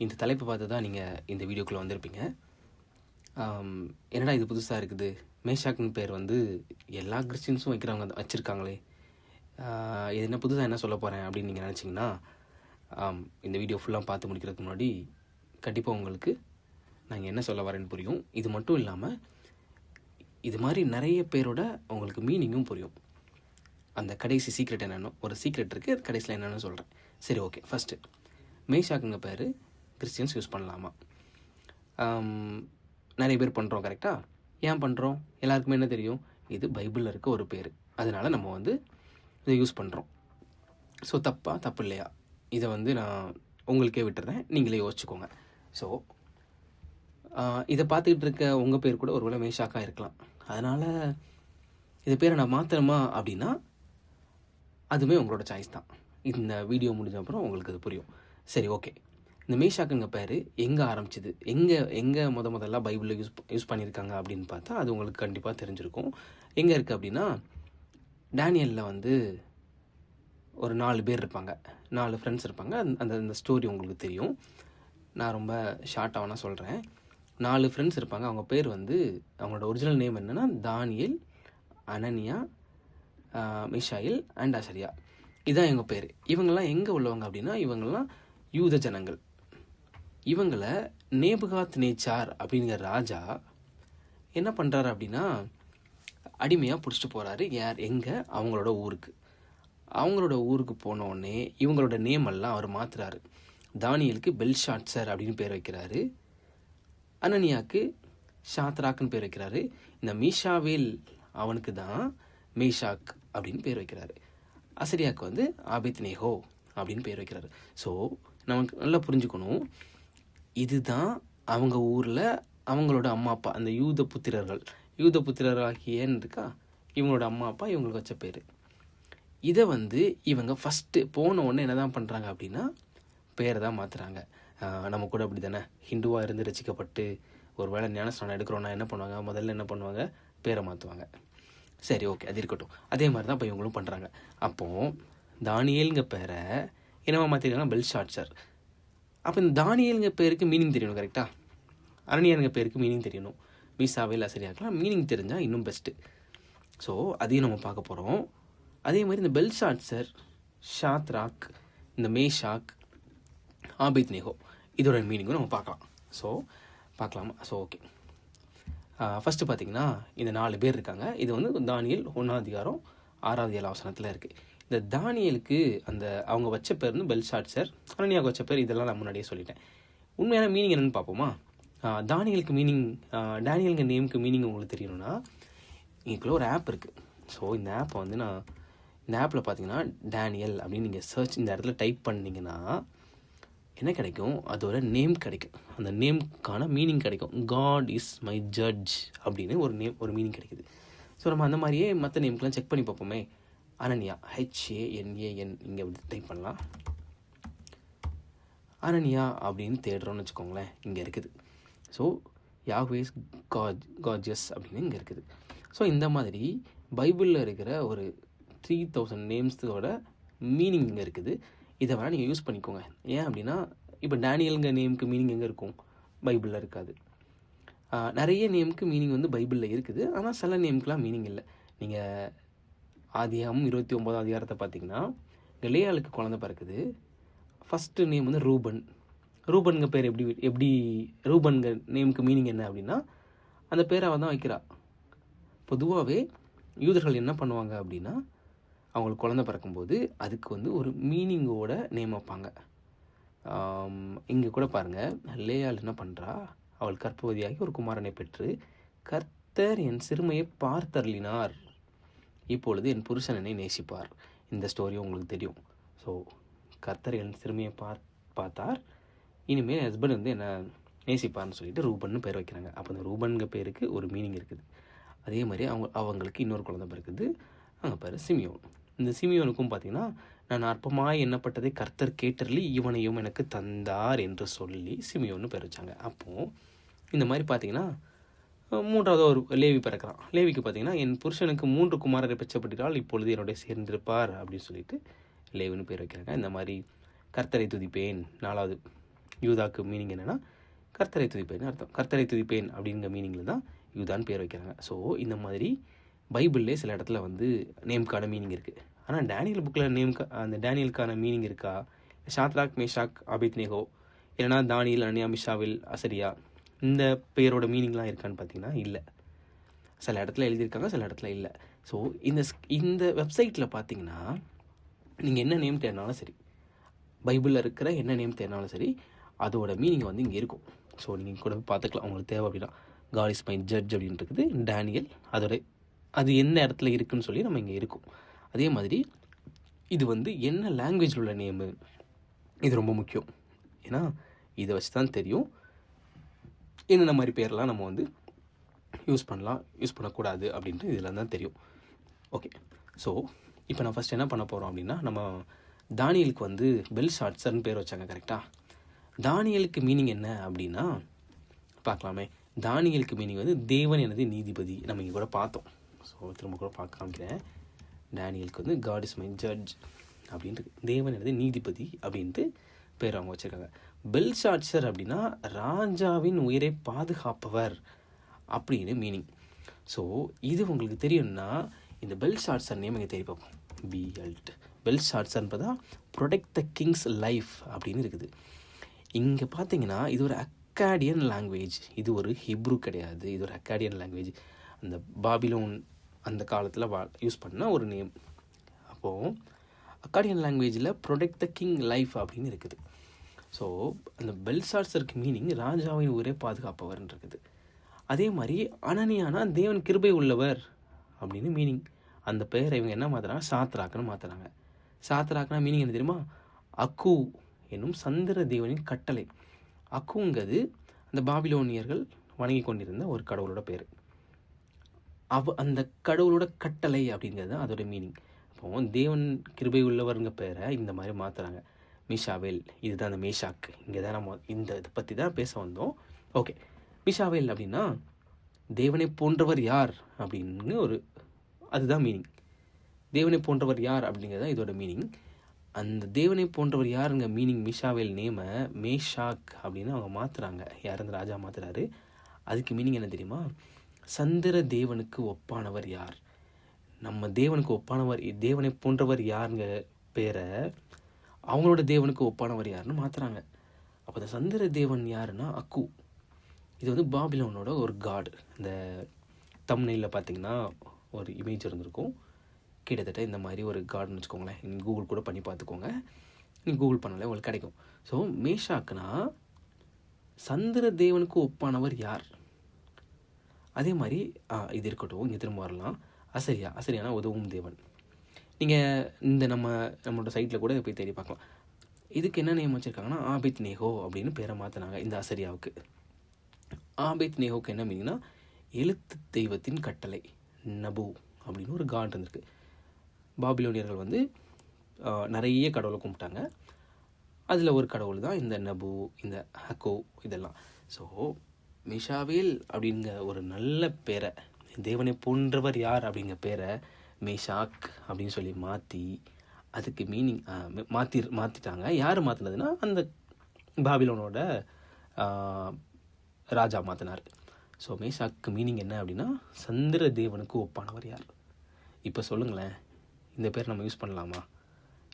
இந்த தலைப்பை பார்த்து தான் நீங்கள் இந்த வீடியோக்குள்ளே வந்திருப்பீங்க. என்னடா இது புதுசாக இருக்குது, மேஷாக்னு பேர் வந்து எல்லா கிறிஸ்டின்ஸும் வச்சுருக்காங்களே, இது என்ன புதுசாக என்ன சொல்ல போகிறேன் அப்படின்னு நீங்கள் நினச்சிங்கன்னா, இந்த வீடியோ ஃபுல்லாக பார்த்து முடிக்கிறதுக்கு முன்னாடி கண்டிப்பாக உங்களுக்கு நான் என்ன சொல்ல வரேன்னு புரியும். இது மட்டும் இல்லாமல் இது மாதிரி நிறைய பேரோட உங்களுக்கு மீனிங்கும் புரியும். அந்த கடைசி சீக்ரெட் என்னென்னு ஒரு சீக்ரெட் இருக்குது, அது கடைசியில் என்னென்னு சொல்கிறேன். சரி, ஓகே. ஃபஸ்ட்டு மேஷாக்குங்க பேர் கிறிஸ்டியன்ஸ் யூஸ் பண்ணலாமா? நிறைய பேர் பண்ணுறோம், கரெக்டாக? ஏன் பண்ணுறோம்? எல்லாருக்குமே என்ன தெரியும், இது பைபிளில் இருக்க ஒரு பேர், அதனால் நம்ம வந்து இதை யூஸ் பண்ணுறோம். ஸோ தப்பு இல்லையா? இதை வந்து நான் உங்களுக்கே விட்டுறேன், நீங்களே யோசிச்சுக்கோங்க. ஸோ இதை பார்த்துக்கிட்டு இருக்க உங்கள் பேர் கூட ஒருவேளை மேஷாக்காக இருக்கலாம். அதனால் இது பேரை நான் மாற்றணுமா அப்படின்னா அதுவுமே உங்களோட சாய்ஸ் தான். இந்த வீடியோ முடிஞ்ச அப்புறம் உங்களுக்கு அது புரியும். சரி, ஓகே. இந்த மேஷாக்குங்க பேர் எங்கே ஆரம்பிச்சிது, எங்கே முதல்ல பைபிளில் யூஸ் பண்ணியிருக்காங்க அப்படின்னு பார்த்தா அது உங்களுக்கு கண்டிப்பாக தெரிஞ்சிருக்கும். எங்கே இருக்குது அப்படின்னா, டேனியலில் வந்து ஒரு 4 பேர் இருப்பாங்க, 4 ஃப்ரெண்ட்ஸ் இருப்பாங்க. அந்த ஸ்டோரி உங்களுக்கு தெரியும். நான் ரொம்ப ஷார்ட்டாக சொல்கிறேன். 4 ஃப்ரெண்ட்ஸ் இருப்பாங்க. அவங்க பேர் வந்து, அவங்களோட ஒரிஜினல் நேம் என்னென்னா தானியேல், அனனியா, மிஷாயில் அண்ட் அசரியா. இதுதான் இவங்க பேர். இவங்கெல்லாம் எங்கே உள்ளவங்க அப்படின்னா, இவங்கெல்லாம் யூத ஜனங்கள். இவங்களை நேபுகாத் நேச்சார் அப்படிங்கிற ராஜா என்ன பண்ணுறாரு அப்படின்னா, அடிமையாக பிடிச்சிட்டு போகிறாரு. எங்கே? அவங்களோட ஊருக்கு. அவங்களோட ஊருக்கு போனோடனே இவங்களோட நேம் எல்லாம் அவர் மாற்றுறாரு. தானியலுக்கு பெல்ஷாட்சர் அப்படின்னு பேர் வைக்கிறாரு. அனனியாவுக்கு ஷாத்ராக்குன்னு பேர் வைக்கிறாரு. இந்த மீஷாவேல் அவனுக்கு தான் மேஷாக் அப்படின்னு பேர் வைக்கிறாரு. அசரியாவுக்கு வந்து ஆபேத்நேகோ அப்படின்னு பேர் வைக்கிறாரு. ஸோ நமக்கு நல்லா புரிஞ்சுக்கணும், இதுதான் அவங்க ஊரில் அவங்களோட அம்மா அப்பா, அந்த யூத புத்திரராகியன்னு இருக்கா, இவங்களோட அம்மா அப்பா இவங்களுக்கு வச்ச பேர். இதை வந்து இவங்க ஃபஸ்ட்டு போன உடனே என்ன தான் பண்ணுறாங்க அப்படின்னா, பேரை தான் மாற்றுறாங்க. நம்ம கூட அப்படி தானே, ஹிந்துவாக இருந்து ரசிக்கப்பட்டு ஒரு வேளை ஞானஸ்நானம் எடுக்கிறோன்னா என்ன பண்ணுவாங்க, முதல்ல என்ன பண்ணுவாங்க, பேரை மாற்றுவாங்க. சரி, ஓகே, அது இருக்கட்டும். அதே மாதிரி தான் இப்போ இவங்களும் பண்ணுறாங்க. அப்போது தானியேலுங்க பேரை என்னவா மாற்றிருக்காங்கன்னா பெல்ஷாட்சர். அப்போ இந்த தானியேலுங்க பேருக்கு மீனிங் தெரியணும், கரெக்டாக? அனனியானுங்க பேருக்கு மீனிங் தெரியணும். மீசாவேல் அசரியாக்கெலாம் மீனிங் தெரிஞ்சால் இன்னும் பெஸ்ட்டு. ஸோ அதையும் நம்ம பார்க்க போகிறோம். அதே மாதிரி இந்த பெல்ஷாட்சர், ஷாத்ராக், இந்த மேஷாக், ஆபேத்நேகோ, இதோட மீனிங்கும் நம்ம பார்க்கலாம். ஸோ பார்க்கலாமா? So okay. ஃபஸ்ட்டு பார்த்தீங்கன்னா, இந்த 4 பேர் இருக்காங்க. இது வந்து தானியேல் 1ஆம் அதிகாரம் 6வது 7வது வசனத்தில் இருக்குது. இந்த தானியலுக்கு அவங்க வச்ச பேர் வந்து பெல்ஷாட்சர், அனனியாவுக்கு வச்ச பேர், இதெல்லாம் நான் முன்னாடியே சொல்லிட்டேன். உண்மையான மீனிங் என்னென்னு பார்ப்போமா? தானியலுக்கு மீனிங், டேனியலுங்க நேமுக்கு மீனிங் உங்களுக்கு தெரியணும்னா இதுக்குள்ளே ஒரு ஆப் இருக்குது. ஸோ இந்த ஆப்பை வந்து இந்த ஆப்பில் பார்த்தீங்கன்னா டேனியல் அப்படின்னு நீங்கள் சர்ச் இந்த இடத்துல டைப் பண்ணிங்கன்னா என்ன கிடைக்கும், அதோட நேம் கிடைக்கும். அந்த நேம்க்கான மீனிங் கிடைக்கும். காட் இஸ் மை ஜட்ஜ் அப்படின்னு ஒரு மீனிங் கிடைக்குது. ஸோ நம்ம அந்த மாதிரியே மற்ற நேம்க்கெலாம் செக் பண்ணி பார்ப்போமே. அனனியா, HANAN, இங்கே அப்படி டைப் பண்ணலாம். அனனியா அப்படின்னு தேடுறோன்னு வச்சுக்கோங்களேன், இங்கே இருக்குது. ஸோ யாஹ்வேஸ் காட்ஜஸ் அப்படின்னு இங்கே இருக்குது. ஸோ இந்த மாதிரி பைபிளில் இருக்கிற ஒரு 3000 நேம்ஸோட மீனிங் இங்கே இருக்குது. இதை வேணால் நீங்கள் யூஸ் பண்ணிக்கோங்க. ஏன் அப்படின்னா, இப்போ டேனியலுங்க நேமுக்கு மீனிங் எங்கே இருக்கும், பைபிளில் இருக்காது. நிறைய நேமுக்கு மீனிங் வந்து பைபிளில் இருக்குது, ஆனால் சில நேமுக்கெலாம் மீனிங் இல்லை. நீங்கள் ஆதியாகமம் 29வது அதிகாரத்தை பார்த்தீங்கன்னா, லேயாளுக்கு குழந்தை பிறக்குது. ஃபஸ்ட்டு நேம் வந்து ரூபன். ரூபனுங்க பேர் எப்படி ரூபனுங்க நேமுக்கு மீனிங் என்ன அப்படின்னா, அந்த பேரை அவள் தான் வைக்கிறா. பொதுவாகவே யூதர்கள் என்ன பண்ணுவாங்க அப்படின்னா, அவங்களுக்கு குழந்தை பிறக்கும்போது அதுக்கு வந்து ஒரு மீனிங்கோட நேம் வைப்பாங்க. இங்கே கூட பாருங்கள், லேயாள் என்ன பண்ணுறா, அவள் கர்ப்பவதியாகி ஒரு குமாரனை பெற்று, கர்த்தர் என் சிறுமையை பார்த்தருளினார், இப்பொழுது என் புருஷன் என்னை நேசிப்பார். இந்த ஸ்டோரியும் உங்களுக்கு தெரியும். ஸோ கர்த்தர் என் சிறுமையை பார்த்தார், இனிமேல் என் ஹஸ்பண்ட் வந்து என்னை நேசிப்பார்னு சொல்லிட்டு ரூபன்னு பேர் வைக்கிறாங்க. அப்போ அந்த ரூபனுங்க பேருக்கு ஒரு மீனிங் இருக்குது. அதே மாதிரி அவங்களுக்கு இன்னொரு குழந்தை பிறக்குது, அவங்க பேர் சிமியோன். இந்த சிமியோனுக்கும் பார்த்தீங்கன்னா, நான் அற்பமாய் எண்ணப்பட்டதை கர்த்தர் கேட்டருளி இவனையும் எனக்கு தந்தார் என்று சொல்லி சிமியோன்னு பேர் வச்சாங்க. அப்போது இந்த மாதிரி பார்த்தீங்கன்னா, 3வது ஒரு லேவி பிறக்கிறான். லேவிக்கு பார்த்தீங்கன்னா, என் புருஷனுக்கு 3 குமாரரை பெற்றப்பட்டால் இப்பொழுது என்னுடைய சேர்ந்திருப்பார் அப்படின்னு சொல்லிட்டு லேவின்னு பேர் வைக்கிறாங்க. இந்த மாதிரி கர்த்தரை துதிப்பேன் 4வது யூதாக்கு மீனிங் என்னென்னா கர்த்தரை துதிப்பேன் அர்த்தம். கர்த்தரை துதிப்பேன் அப்படிங்கிற மீனிங்கில் தான் யூதான்னு பேர் வைக்கிறாங்க. ஸோ இந்த மாதிரி பைபிள்லே சில இடத்துல வந்து நேம்க்கான மீனிங் இருக்குது. ஆனால் டேனியல் புக்கில் அந்த டேனியலுக்கான மீனிங் இருக்கா? ஷாத்ராக், மேஷாக், ஆபேத்நேகோ, இல்லைனா தானியல், அனனியா, மிஷாவேல், அசரியா, இந்த பேரோட மீனிங்லாம் இருக்கான்னு பார்த்தீங்கன்னா இல்லை. சில இடத்துல எழுதியிருக்காங்க, சில இடத்துல இல்லை. ஸோ இந்த வெப்சைட்டில் பார்த்தீங்கன்னா நீங்கள் என்ன நேம் தேடினாலும் சரி, பைபிளில் இருக்கிற என்ன நேம் தேடினாலும் சரி, அதோட மீனிங் வந்து இங்கே இருக்கும். ஸோ நீங்கள் கூட பார்த்துக்கலாம் உங்களுக்கு தேவை அப்படின்னா. காட் இஸ் மை ஜட்ஜ் அப்படின்னு இருக்குது டேனியல். அது என்ன இடத்துல இருக்குதுன்னு சொல்லி நம்ம இங்கே இருக்கும். அதே மாதிரி இது வந்து என்ன லாங்குவேஜில் உள்ள நேமு, இது ரொம்ப முக்கியம். ஏன்னா இதை வச்சு தான் தெரியும் என்னென்ன மாதிரி பேரெலாம் நம்ம வந்து யூஸ் பண்ணலாம், யூஸ் பண்ணக்கூடாது அப்படின்ட்டு இதில் தான் தெரியும். ஓகே, ஸோ இப்போ நான் ஃபஸ்ட் என்ன பண்ண போகிறோம் அப்படின்னா, நம்ம தானியலுக்கு வந்து பெல்ஷாத்சர்னு பேர் வச்சாங்க கரெக்டாக. தானியலுக்கு மீனிங் என்ன அப்படின்னா பார்க்கலாமே. தானியலுக்கு மீனிங் வந்து தேவன் எனது நீதிபதி. நம்ம இங்கே கூட பார்த்தோம். ஸோ திரும்ப கூட பார்க்க காமிக்கிறேன். டேனியலுக்கு வந்து காட் இஸ் மை ஜட்ஜ் அப்படின்ட்டு, தேவன் எனது நீதிபதி அப்படின்ட்டு பேர் அவங்க வச்சுருக்காங்க. பெல்ஷாத்சர் அப்படின்னா ராஜாவின் உயிரை பாதுகாப்பவர் அப்படின்னு மீனிங். ஸோ இது உங்களுக்கு தெரியும்னா இந்த பெல்ஷாத்சர் நேம் இங்கே தெரிய பார்ப்போம். பெல்ஷாத்சர்ன்றதா ப்ரொடெக்ட் த கிங்ஸ் லைஃப் அப்படின்னு இருக்குது. இங்கே பார்த்தீங்கன்னா இது ஒரு அக்காடியன் லாங்குவேஜ். இது ஒரு ஹிப்ரு கிடையாது, இது ஒரு அக்காடியன் லாங்குவேஜ். அந்த பாபிலோன் அந்த காலத்தில் யூஸ் பண்ண ஒரு நேம். அப்போது அக்காடியன் லாங்குவேஜில் ப்ரொடெக்ட் த கிங் லைஃப் அப்படின்னு இருக்குது. ஸோ அந்த பெல்ஷாத்சருக்கு மீனிங் ராஜாவின் ஊரே பாதுகாப்பவர்னு இருக்குது. அதே மாதிரி அனனியானா தேவன் கிருபை உள்ளவர் அப்படின்னு மீனிங். அந்த பெயரை இவங்க என்ன மாற்றுறாங்க, சாத்ராக்குன்னு மாற்றுறாங்க. சாத்ராக்குனா மீனிங் என்ன தெரியுமா? அக்கு என்னும் சந்திர தேவனின் கட்டளை. அக்குங்கிறது அந்த பாபிலோனியர்கள் வணங்கி கொண்டிருந்த ஒரு கடவுளோட பேர். அந்த கடவுளோட கட்டளை அப்படிங்கிறது தான் அதோட மீனிங். அப்போ தேவன் கிருபை உள்ளவருங்க பேரை இந்த மாதிரி மாற்றுறாங்க. மிஷாவேல், இதுதான் அந்த மேஷாக். இங்கே தான் நம்ம இந்த இதை பற்றி தான் பேச வந்தோம். ஓகே, மிஷாவேல் அப்படின்னா தேவனை போன்றவர் யார் அப்படின்னு அதுதான் மீனிங். தேவனை போன்றவர் யார் அப்படிங்கிறது தான் இதோட மீனிங். அந்த தேவனை போன்றவர் யாருங்க மீனிங் மிஷாவேல் நேமை மேஷாக் அப்படின்னு அவங்க மாற்றுறாங்க. யார் அந்த ராஜா மாற்றுறாரு. அதுக்கு மீனிங் என்ன தெரியுமா? சந்திர தேவனுக்கு ஒப்பானவர் யார், நம்ம தேவனுக்கு ஒப்பானவர், தேவனை போன்றவர் யாருங்க பேரை அவங்களோட தேவனுக்கு ஒப்பானவர் யாருன்னு மாற்றுறாங்க. அப்போ அந்த சந்திர தேவன் யாருன்னா அக்கு. இது வந்து பாபிலோனோட ஒரு காடு. இந்த தம்ப்நெயிலில் பார்த்தீங்கன்னா ஒரு இமேஜ் இருந்திருக்கும். கிட்டத்தட்ட இந்த மாதிரி ஒரு கார்டுன்னு வச்சுக்கோங்களேன். நீங்கள் கூகுள் கூட பண்ணி பார்த்துக்கோங்க. நீங்கள் கூகுள் பண்ணாலே உங்களுக்கு கிடைக்கும். ஸோ மேஷாக்குனா சந்திர தேவனுக்கு ஒப்பானவர் யார். அதே மாதிரி இது இருக்கட்டும், இங்கே திரும்ப வரலாம். அசரியானா உதவும் தேவன். நீங்கள் இந்த நம்மளோட சைட்டில் கூட போய் தேடி பார்க்கலாம். இதுக்கு என்ன நேம் வச்சுருக்காங்கன்னா ஆபேத்நேகோ அப்படின்னு பேரை மாற்றினாங்க இந்த அசரியாவுக்கு. ஆபேத்நேகோவுக்கு என்ன மீனிங்னா எழுத்து தெய்வத்தின் கட்டளை, நபு அப்படின்னு ஒரு காட் இருந்திருக்கு. பாபிலோனியர்கள் வந்து நிறைய கடவுளை கும்பிட்டாங்க. அதில் ஒரு கடவுள் தான் இந்த நபு, இந்த ஹக்கோ இதெல்லாம். ஸோ மிஷாவேல் அப்படிங்கிற ஒரு நல்ல பேரை, தேவனை போன்றவர் யார் அப்படிங்கிற பேரை மேஷாக் அப்படின்னு சொல்லி மாற்றி அதுக்கு மீனிங் மாற்றிட்டாங்க. யார் மாற்றினதுன்னா அந்த பாபிலோனோட ராஜா மாற்றினார். ஸோ மேஷாக்கு மீனிங் என்ன அப்படின்னா சந்திர தேவனுக்கு ஒப்பானவர் யார். இப்போ சொல்லுங்களேன், இந்த பேர் நம்ம யூஸ் பண்ணலாமா?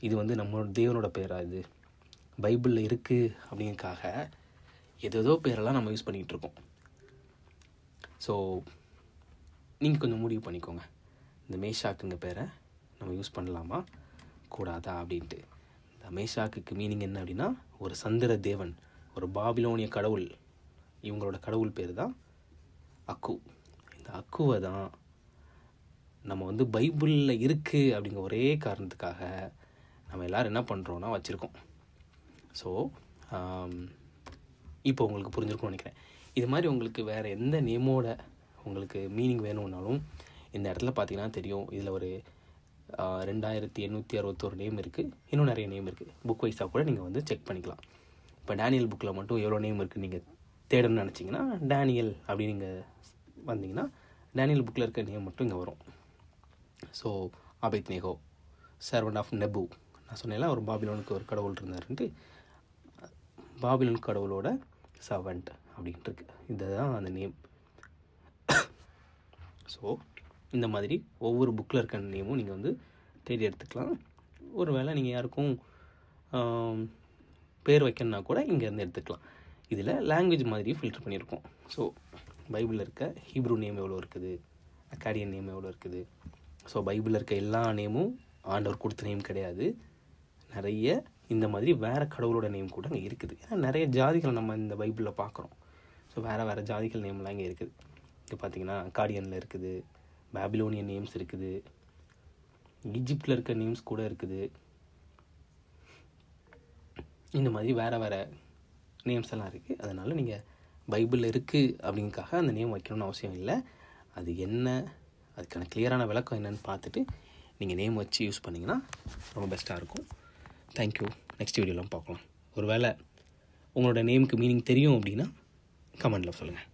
இது வந்து நம்மளோட தேவனோட பேரா? இது பைபிளில் இருக்குது அப்படிங்கிறதுக்காக ஏதோ பேரெல்லாம் நம்ம யூஸ் பண்ணிக்கிட்டு இருக்கோம். ஸோ நீங்கள் கொஞ்சம் முடிவு பண்ணிக்கோங்க, இந்த மேஷாக்குங்க பேரை நம்ம யூஸ் பண்ணலாமா கூடாதா அப்படின்ட்டு. இந்த மேஷாக்கு மீனிங் என்ன அப்படின்னா ஒரு சந்திர தேவன், ஒரு பாபிலோனிய கடவுள். இவங்களோட கடவுள் பேர் தான் அக்கு. இந்த அக்குவை தான் நம்ம வந்து பைபிளில் இருக்குது அப்படிங்கிற ஒரே காரணத்துக்காக நம்ம எல்லோரும் என்ன பண்ணுறோன்னா வச்சுருக்கோம். ஸோ இப்போ உங்களுக்கு புரிஞ்சிருக்கும்னு நினைக்கிறேன். இது மாதிரி உங்களுக்கு வேறு எந்த நேமோட உங்களுக்கு மீனிங் வேணும்னாலும் இந்த இடத்துல பார்த்தீங்கன்னா தெரியும். இதில் ஒரு 2861 நேம் இருக்குது. இன்னும் நிறைய நேம் இருக்குது. புக் வைஸாக கூட நீங்கள் வந்து செக் பண்ணிக்கலாம். இப்போ டேனியல் புக்கில் மட்டும் எவ்வளோ நேம் இருக்குது நீங்கள் தேடணும்னு நினச்சிங்கன்னா டேனியல் அப்படின்னு நீங்கள் வந்தீங்கன்னா டேனியல் புக்கில் இருக்க நேம் மட்டும் இங்கே வரும். ஸோ ஆபேத்நேகோ, சர்வன்ட் ஆஃப் நெபு, நான் சொன்னேன்ல ஒரு பாபிலோனுக்கு ஒரு கடவுள் இருந்தாருன்ட்டு. பாபிலோன் கடவுளோட சர்வெண்ட் அப்படின்ட்டு இருக்கு. இதுதான் அந்த நேம். ஸோ இந்த மாதிரி ஒவ்வொரு புக்கில் இருக்க நேமும் நீங்கள் வந்து தேடி எடுத்துக்கலாம். ஒரு வேளை நீங்கள் யாருக்கும் பேர் வைக்கணுன்னா கூட இங்கேருந்து எடுத்துக்கலாம். இதில் லாங்குவேஜ் மாதிரி ஃபில்டர் பண்ணியிருக்கோம். ஸோ பைபிளில் இருக்க ஹீப்ரூ நேம் எவ்வளோ இருக்குது, அக்காடியன் நேம் எவ்வளோ இருக்குது. ஸோ பைபிளில் இருக்க எல்லா நேமும் ஆண்டவர் கொடுத்த நேம் கிடையாது. நிறைய இந்த மாதிரி வேறு கடவுளோட நேம் கூட அங்கே இருக்குது. ஏன்னா நிறைய ஜாதிகளை நம்ம இந்த பைபிளில் பார்க்குறோம். ஸோ வேறு ஜாதிகள் நேம்லாம் இங்கே இருக்குது. இங்கே பார்த்தீங்கன்னா அக்காடியனில் இருக்குது, பாபிலோனியன் நேம்ஸ் இருக்குது, ஈஜிப்டில் இருக்க நேம்ஸ் கூட இருக்குது. இந்த மாதிரி வேறு நேம்ஸ் எல்லாம் இருக்குது. அதனால் நீங்கள் பைபிளில் இருக்குது அப்படிங்கிறதுக்காக அந்த நேம் வைக்கணும்னு அவசியம் இல்லை. அது என்ன, அதுக்கான கிளியரான விளக்கம் என்னென்னு பார்த்துட்டு நீங்கள் நேம் வச்சு யூஸ் பண்ணிங்கன்னா ரொம்ப பெஸ்ட்டாக இருக்கும். தேங்க்யூ. நெக்ஸ்ட் வீடியோலாம் பார்க்கலாம். ஒரு வேளை உங்களோட நேமுக்கு மீனிங் தெரியும் அப்படின்னா கமெண்டில் சொல்லுங்கள்.